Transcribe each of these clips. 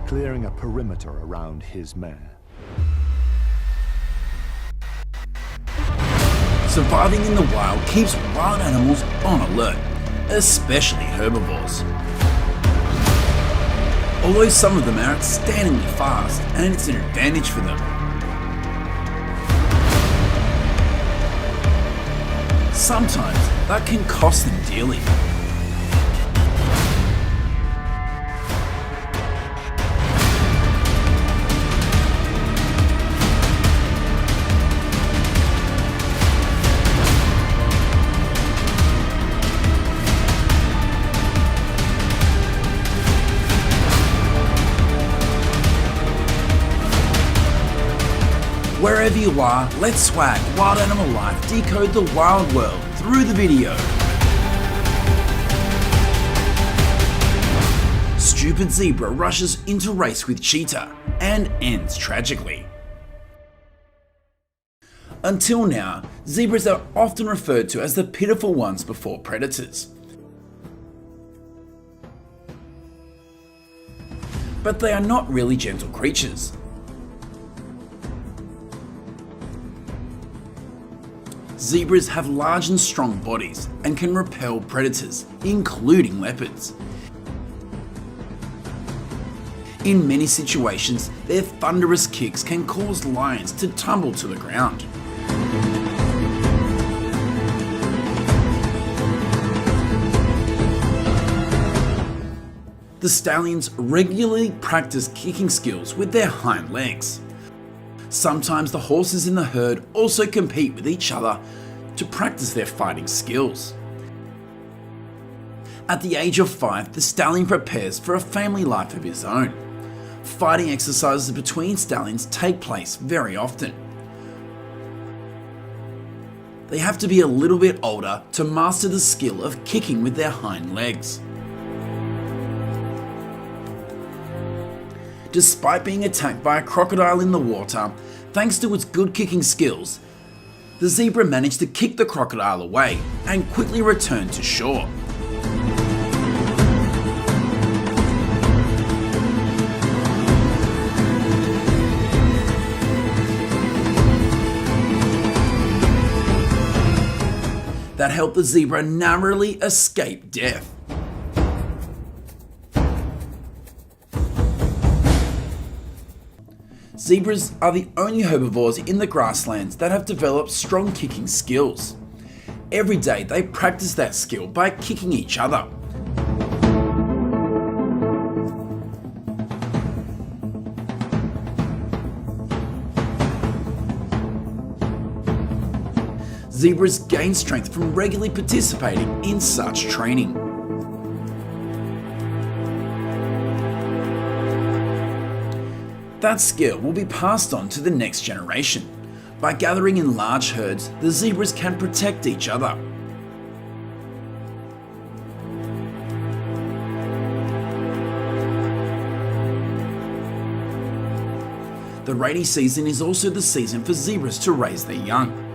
clearing a perimeter around his mare. Surviving in the wild keeps wild animals on alert, especially herbivores. Although some of them are outstandingly fast, and it's an advantage for them. Sometimes that can cost them dearly. Wherever you are, let's swag Wild Animal Life decode the wild world through the video. Stupid zebra rushes into race with cheetah and ends tragically. Until now, zebras are often referred to as the pitiful ones before predators. But they are not really gentle creatures. Zebras have large and strong bodies and can repel predators, including leopards. In many situations, their thunderous kicks can cause lions to tumble to the ground. The stallions regularly practice kicking skills with their hind legs. Sometimes the horses in the herd also compete with each other to practice their fighting skills. At the age of 5, the stallion prepares for a family life of his own. Fighting exercises between stallions take place very often. They have to be a little bit older to master the skill of kicking with their hind legs. Despite being attacked by a crocodile in the water, thanks to its good kicking skills, the zebra managed to kick the crocodile away and quickly return to shore. That helped the zebra narrowly escape death. Zebras are the only herbivores in the grasslands that have developed strong kicking skills. Every day they practice that skill by kicking each other. Zebras gain strength from regularly participating in such training. That skill will be passed on to the next generation. By gathering in large herds, the zebras can protect each other. The rainy season is also the season for zebras to raise their young.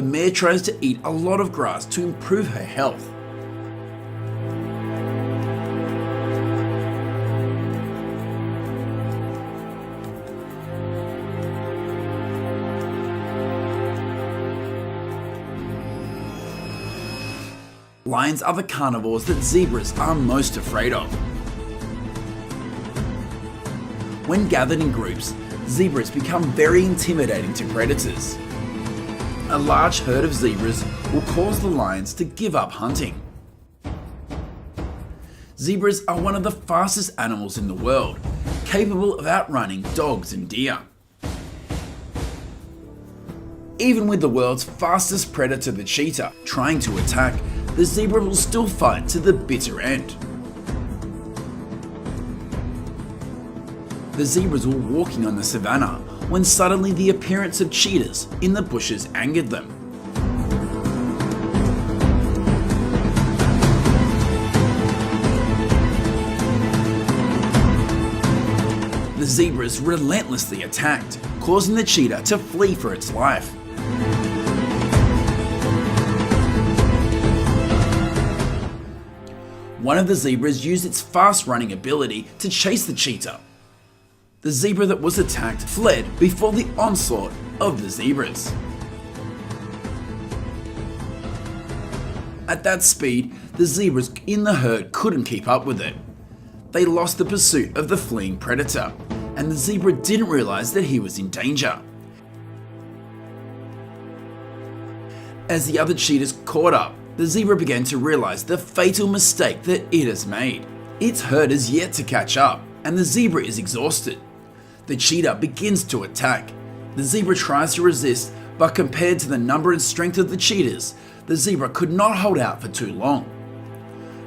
The mare tries to eat a lot of grass to improve her health. Lions are the carnivores that zebras are most afraid of. When gathered in groups, zebras become very intimidating to predators. A large herd of zebras will cause the lions to give up hunting. Zebras are one of the fastest animals in the world, capable of outrunning dogs and deer. Even with the world's fastest predator, the cheetah, trying to attack, the zebra will still fight to the bitter end. The zebras were walking on the savannah when suddenly the appearance of cheetahs in the bushes angered them. The zebras relentlessly attacked, causing the cheetah to flee for its life. One of the zebras used its fast running ability to chase the cheetah. The zebra that was attacked fled before the onslaught of the zebras. At that speed, the zebras in the herd couldn't keep up with it. They lost the pursuit of the fleeing predator, and the zebra didn't realize that he was in danger. As the other cheetahs caught up, the zebra began to realize the fatal mistake that it has made. Its herd is yet to catch up, and the zebra is exhausted. The cheetah begins to attack. The zebra tries to resist, but compared to the number and strength of the cheetahs, the zebra could not hold out for too long.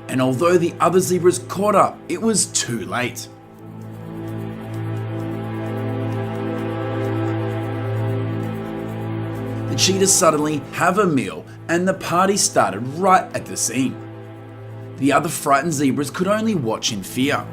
And although the other zebras caught up, it was too late. The cheetahs suddenly have a meal, and the party started right at the scene. The other frightened zebras could only watch in fear.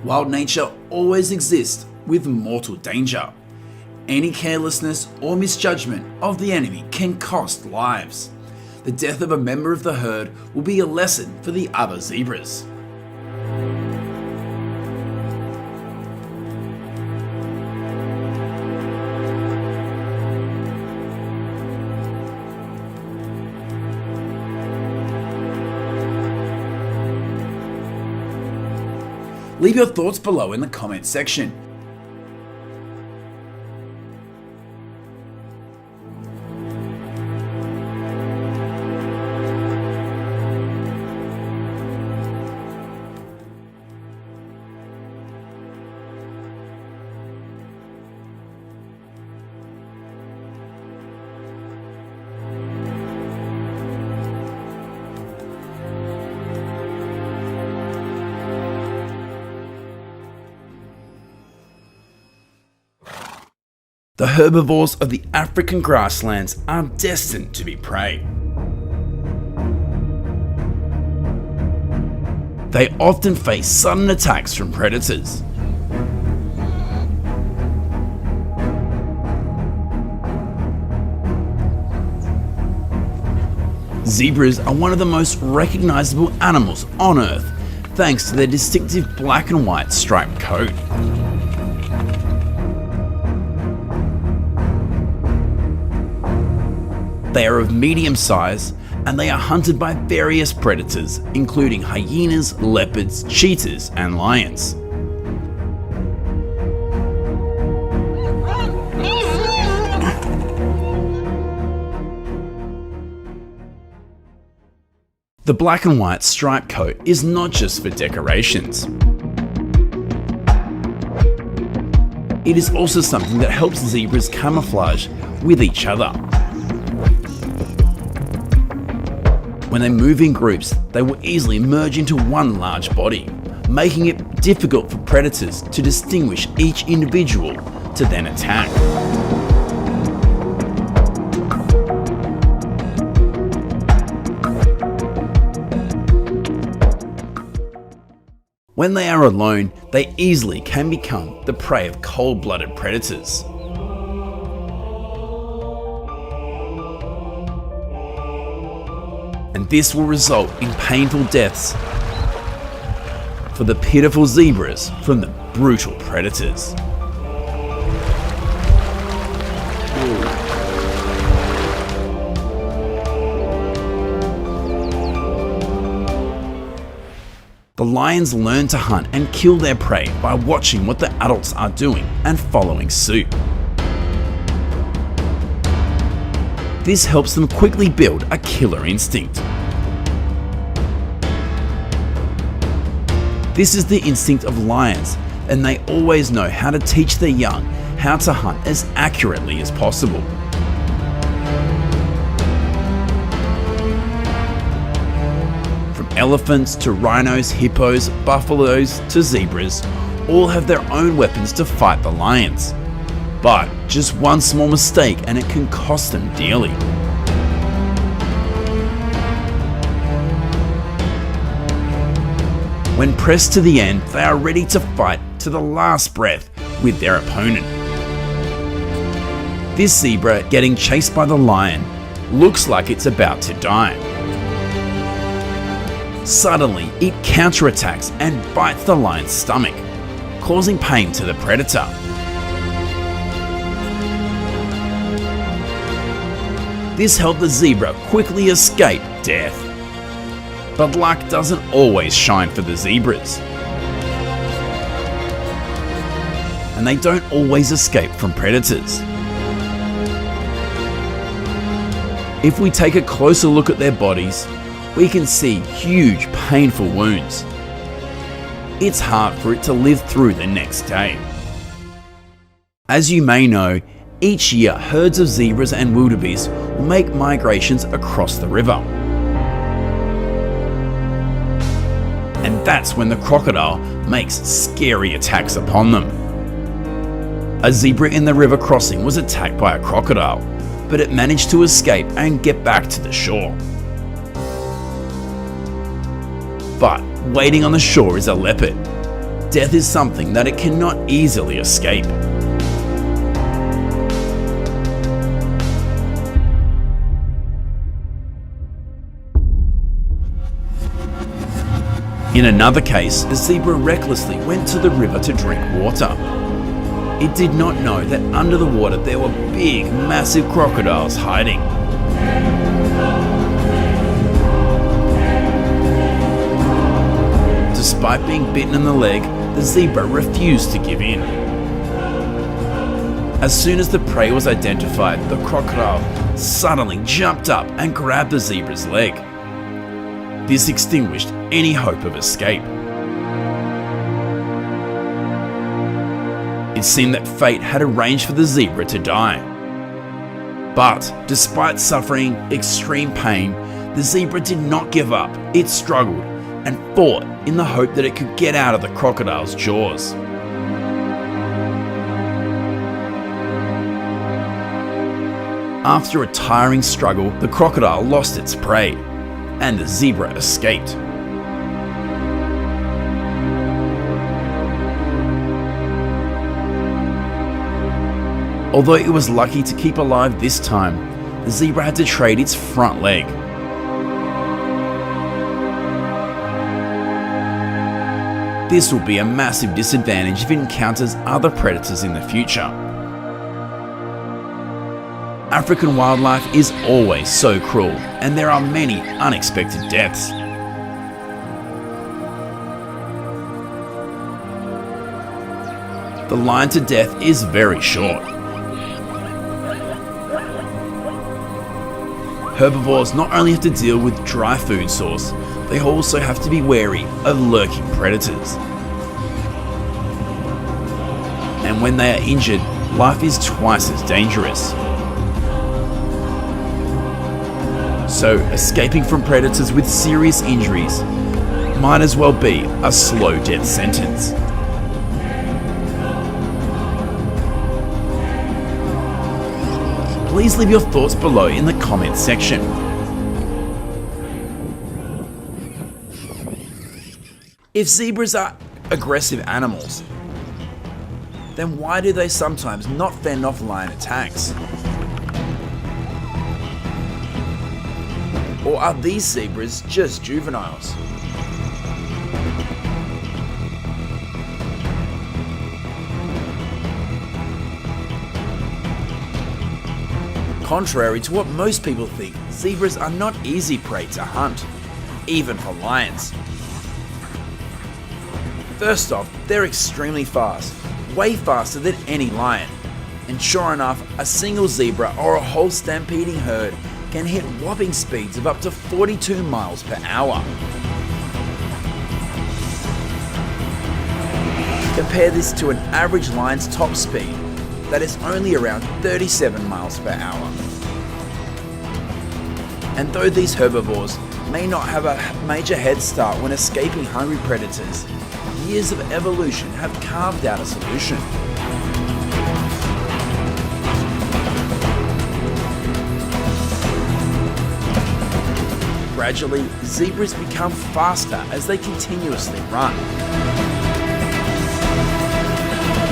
Wild nature always exists with mortal danger. Any carelessness or misjudgment of the enemy can cost lives. The death of a member of the herd will be a lesson for the other zebras. Leave your thoughts below in the comments section. The herbivores of the African grasslands are destined to be prey. They often face sudden attacks from predators. Zebras are one of the most recognizable animals on Earth, thanks to their distinctive black and white striped coat. They are of medium size, and they are hunted by various predators, including hyenas, leopards, cheetahs, and lions. The black and white striped coat is not just for decorations. It is also something that helps zebras camouflage with each other. When they move in groups, they will easily merge into one large body, making it difficult for predators to distinguish each individual to then attack. When they are alone, they easily can become the prey of cold-blooded predators. And this will result in painful deaths for the pitiful zebras from the brutal predators. The lions learn to hunt and kill their prey by watching what the adults are doing and following suit. This helps them quickly build a killer instinct. This is the instinct of lions, and they always know how to teach their young how to hunt as accurately as possible. From elephants to rhinos, hippos, buffaloes to zebras, all have their own weapons to fight the lions. But just one small mistake and it can cost them dearly. When pressed to the end, they are ready to fight to the last breath with their opponent. This zebra, getting chased by the lion, looks like it's about to die. Suddenly, it counterattacks and bites the lion's stomach, causing pain to the predator. This helped the zebra quickly escape death. But luck doesn't always shine for the zebras. And they don't always escape from predators. If we take a closer look at their bodies, we can see huge, painful wounds. It's hard for it to live through the next day. As you may know, each year herds of zebras and wildebeest will make migrations across the river. And that's when the crocodile makes scary attacks upon them. A zebra in the river crossing was attacked by a crocodile, but it managed to escape and get back to the shore. But waiting on the shore is a leopard. Death is something that it cannot easily escape. In another case, a zebra recklessly went to the river to drink water. It did not know that under the water there were big, massive crocodiles hiding. Despite being bitten in the leg, the zebra refused to give in. As soon as the prey was identified, the crocodile suddenly jumped up and grabbed the zebra's leg. This extinguished any hope of escape. It seemed that fate had arranged for the zebra to die. But despite suffering extreme pain, the zebra did not give up. It struggled and fought in the hope that it could get out of the crocodile's jaws. After a tiring struggle, the crocodile lost its prey, and the zebra escaped. Although it was lucky to keep alive this time, the zebra had to trade its front leg. This will be a massive disadvantage if it encounters other predators in the future. African wildlife is always so cruel, and there are many unexpected deaths. The line to death is very short. Herbivores not only have to deal with dry food source, they also have to be wary of lurking predators. And when they are injured, life is twice as dangerous. So escaping from predators with serious injuries might as well be a slow death sentence. Please leave your thoughts below in the comments section. If zebras are aggressive animals, then why do they sometimes not fend off lion attacks? Or are these zebras just juveniles? Contrary to what most people think, zebras are not easy prey to hunt, even for lions. First off, they're extremely fast, way faster than any lion. And sure enough, a single zebra or a whole stampeding herd can hit whopping speeds of up to 42 miles per hour. Compare this to an average lion's top speed, that is only around 37 miles per hour. And though these herbivores may not have a major head start when escaping hungry predators, years of evolution have carved out a solution. Gradually, zebras become faster as they continuously run,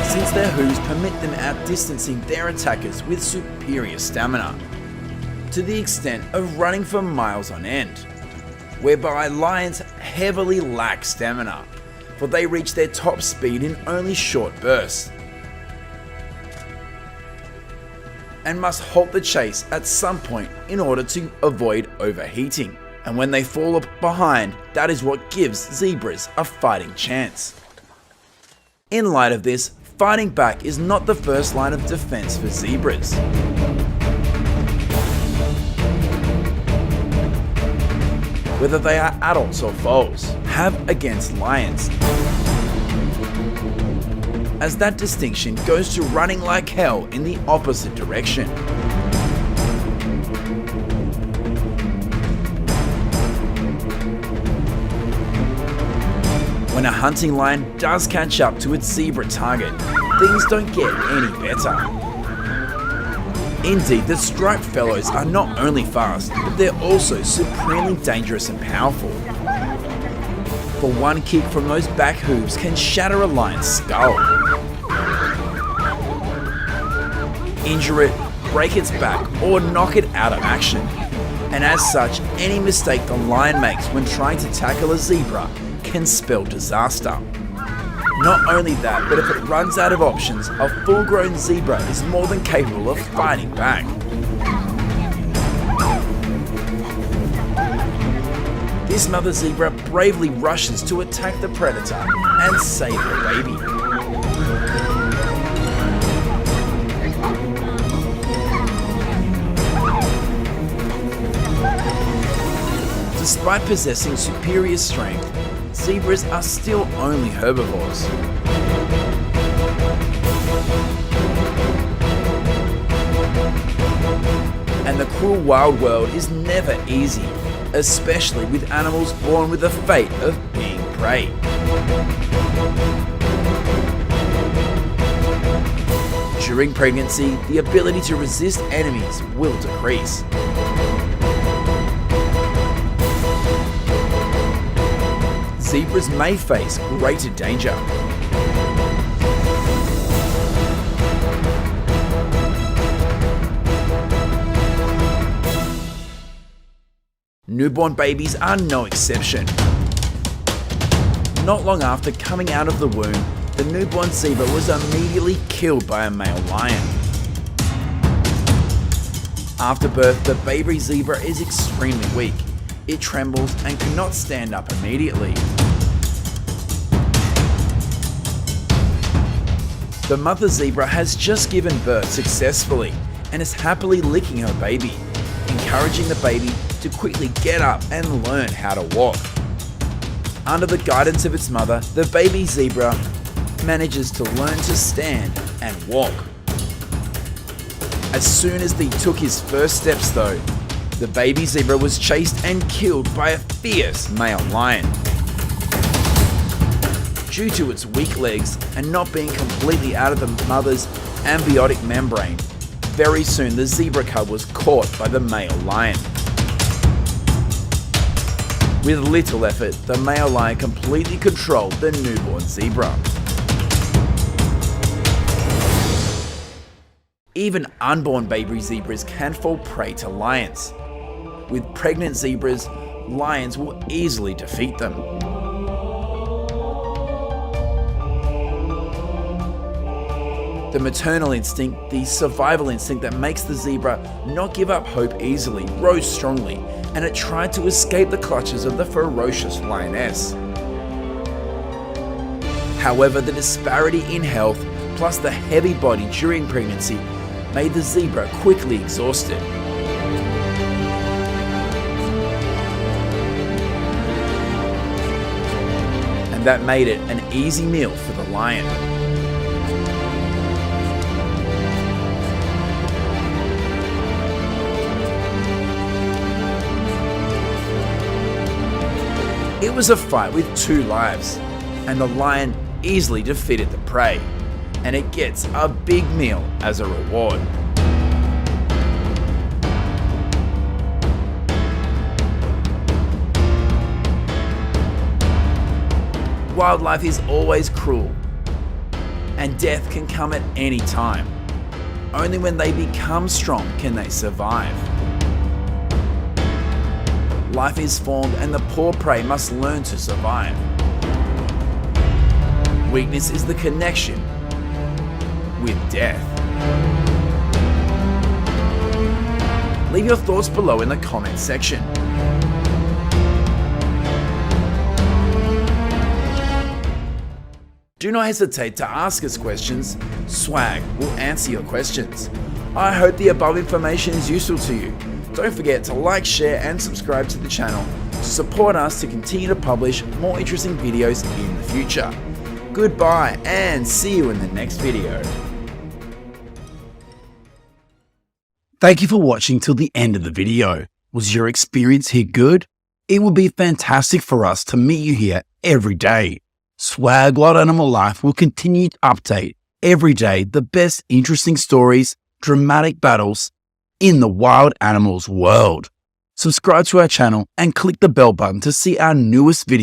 since their hooves permit them outdistancing their attackers with superior stamina, to the extent of running for miles on end, whereby lions heavily lack stamina, for they reach their top speed in only short bursts, and must halt the chase at some point in order to avoid overheating. And when they fall behind, that is what gives zebras a fighting chance. In light of this, fighting back is not the first line of defense for zebras. Whether they are adults or foals, have against lions, as that distinction goes to running like hell in the opposite direction. When a hunting lion does catch up to its zebra target, things don't get any better. Indeed, the striped fellows are not only fast, but they're also supremely dangerous and powerful. For one kick from those back hooves can shatter a lion's skull, injure it, break its back, or knock it out of action. And as such, any mistake the lion makes when trying to tackle a zebra can spell disaster. Not only that, but if it runs out of options, a full-grown zebra is more than capable of fighting back. This mother zebra bravely rushes to attack the predator and save her baby. Despite possessing superior strength, zebras are still only herbivores. And the cruel wild world is never easy, especially with animals born with the fate of being prey. During pregnancy, the ability to resist enemies will decrease. Zebras may face greater danger. Newborn babies are no exception. Not long after coming out of the womb, the newborn zebra was immediately killed by a male lion. After birth, the baby zebra is extremely weak. It trembles and cannot stand up immediately. The mother zebra has just given birth successfully and is happily licking her baby, encouraging the baby to quickly get up and learn how to walk. Under the guidance of its mother, the baby zebra manages to learn to stand and walk. As soon as he took his first steps though, the baby zebra was chased and killed by a fierce male lion. Due to its weak legs and not being completely out of the mother's amniotic membrane, very soon the zebra cub was caught by the male lion. With little effort, the male lion completely controlled the newborn zebra. Even unborn baby zebras can fall prey to lions. With pregnant zebras, lions will easily defeat them. The maternal instinct, the survival instinct that makes the zebra not give up hope easily, rose strongly, and it tried to escape the clutches of the ferocious lioness. However, the disparity in health, plus the heavy body during pregnancy, made the zebra quickly exhausted. And that made it an easy meal for the lion. It was a fight with two lives, and the lion easily defeated the prey, and it gets a big meal as a reward. Wildlife is always cruel, and death can come at any time. Only when they become strong can they survive. Life is formed and the poor prey must learn to survive. Weakness is the connection with death. Leave your thoughts below in the comment section. Do not hesitate to ask us questions. Swag will answer your questions. I hope the above information is useful to you. Don't forget to like, share and subscribe to the channel to support us to continue to publish more interesting videos in the future. Goodbye and see you in the next video. Thank you for watching till the end of the video. Was your experience here good? It would be fantastic for us to meet you here every day. Swag Wild Animal Life will continue to update every day the best interesting stories, dramatic battles in the wild animals world. Subscribe to our channel and click the bell button to see our newest videos.